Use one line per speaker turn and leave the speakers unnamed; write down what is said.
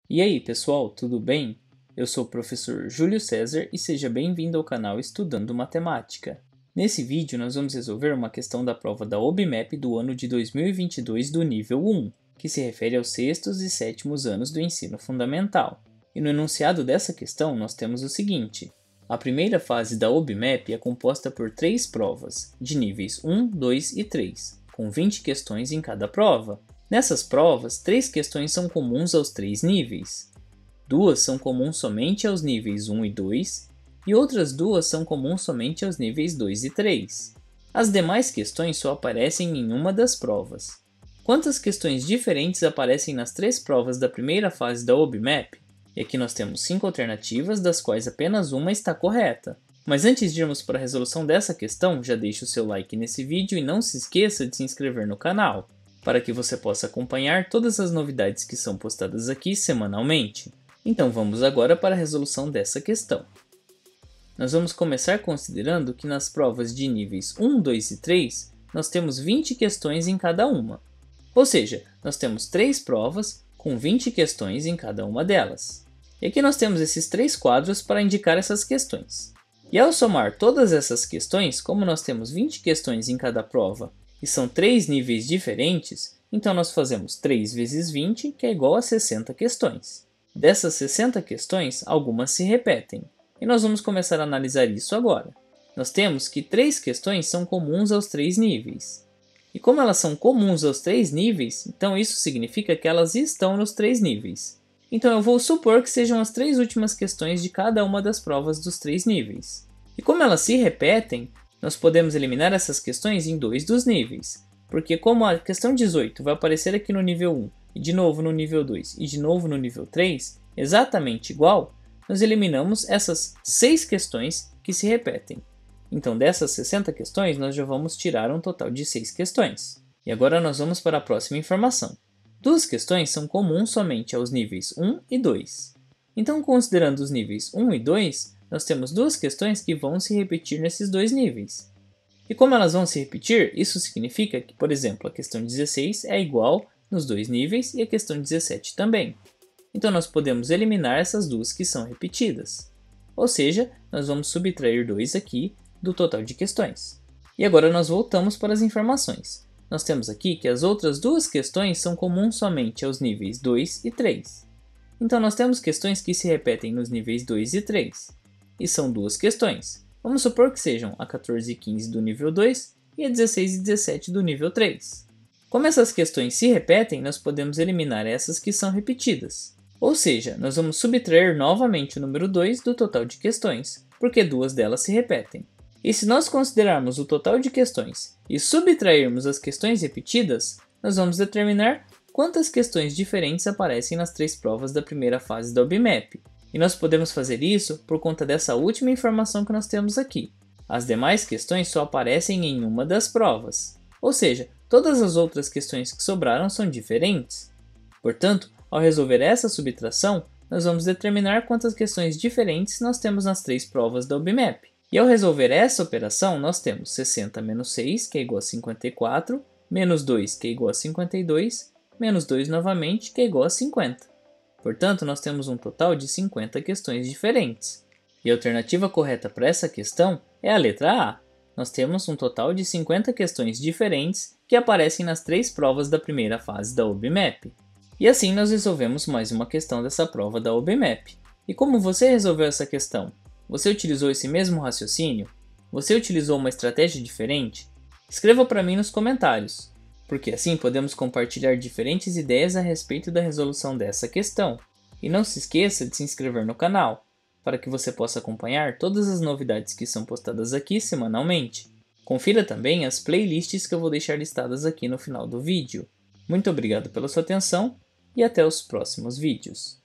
E aí, pessoal, tudo bem? Eu sou o professor Júlio César e seja bem-vindo ao canal Estudando Matemática. Nesse vídeo, nós vamos resolver uma questão da prova da OBMEP do ano de 2022 do nível 1, que se refere aos sextos e sétimos anos do ensino fundamental. E no enunciado dessa questão, nós temos o seguinte: a primeira fase da OBMEP é composta por 3 provas, de níveis 1, 2 e 3, com 20 questões em cada prova. Nessas provas, 3 questões são comuns aos 3 níveis. 2 são comuns somente aos níveis 1 e 2, e outras 2 são comuns somente aos níveis 2 e 3. As demais questões só aparecem em uma das provas. Quantas questões diferentes aparecem nas 3 provas da primeira fase da OBMEP? E aqui nós temos 5 alternativas, das quais apenas uma está correta. Mas antes de irmos para a resolução dessa questão, já deixe o seu like nesse vídeo e não se esqueça de se inscrever no canal, para que você possa acompanhar todas as novidades que são postadas aqui semanalmente. Então vamos agora para a resolução dessa questão. Nós vamos começar considerando que nas provas de níveis 1, 2 e 3, nós temos 20 questões em cada uma. Ou seja, nós temos 3 provas com 20 questões em cada uma delas. E aqui nós temos esses 3 quadros para indicar essas questões. E ao somar todas essas questões, como nós temos 20 questões em cada prova, e são 3 níveis diferentes, então nós fazemos 3 vezes 20, que é igual a 60 questões. Dessas 60 questões, algumas se repetem, e nós vamos começar a analisar isso agora. Nós temos que 3 questões são comuns aos 3 níveis. E como elas são comuns aos 3 níveis, então isso significa que elas estão nos 3 níveis. Então eu vou supor que sejam as 3 últimas questões de cada uma das provas dos 3 níveis. E como elas se repetem, nós podemos eliminar essas questões em 2 dos níveis, porque como a questão 18 vai aparecer aqui no nível 1, e de novo no nível 2 e de novo no nível 3, exatamente igual, nós eliminamos essas 6 questões que se repetem. Então dessas 60 questões nós já vamos tirar um total de 6 questões. E agora nós vamos para a próxima informação. 2 questões são comuns somente aos níveis 1 e 2. Então considerando os níveis 1 e 2, nós temos 2 questões que vão se repetir nesses 2 níveis. E como elas vão se repetir, isso significa que, por exemplo, a questão 16 é igual nos 2 níveis e a questão 17 também. Então nós podemos eliminar essas 2 que são repetidas. Ou seja, nós vamos subtrair 2 aqui do total de questões. E agora nós voltamos para as informações. Nós temos aqui que as outras 2 questões são comuns somente aos níveis 2 e 3. Então nós temos questões que se repetem nos níveis 2 e 3. E são 2 questões. Vamos supor que sejam a 14 e 15 do nível 2 e a 16 e 17 do nível 3. Como essas questões se repetem, nós podemos eliminar essas que são repetidas. Ou seja, nós vamos subtrair novamente o número 2 do total de questões, porque 2 delas se repetem. E se nós considerarmos o total de questões e subtrairmos as questões repetidas, nós vamos determinar quantas questões diferentes aparecem nas 3 provas da primeira fase da OBMEP. E nós podemos fazer isso por conta dessa última informação que nós temos aqui. As demais questões só aparecem em uma das provas. Ou seja, todas as outras questões que sobraram são diferentes. Portanto, ao resolver essa subtração, nós vamos determinar quantas questões diferentes nós temos nas 3 provas da OBMEP. E ao resolver essa operação, nós temos 60 menos 6, que é igual a 54, menos 2, que é igual a 52, menos 2 novamente, que é igual a 50. Portanto, nós temos um total de 50 questões diferentes. E a alternativa correta para essa questão é a letra A. Nós temos um total de 50 questões diferentes que aparecem nas 3 provas da primeira fase da OBMEP. E assim nós resolvemos mais uma questão dessa prova da OBMEP. E como você resolveu essa questão? Você utilizou esse mesmo raciocínio? Você utilizou uma estratégia diferente? Escreva para mim nos comentários, porque assim podemos compartilhar diferentes ideias a respeito da resolução dessa questão. E não se esqueça de se inscrever no canal, para que você possa acompanhar todas as novidades que são postadas aqui semanalmente. Confira também as playlists que eu vou deixar listadas aqui no final do vídeo. Muito obrigado pela sua atenção e até os próximos vídeos.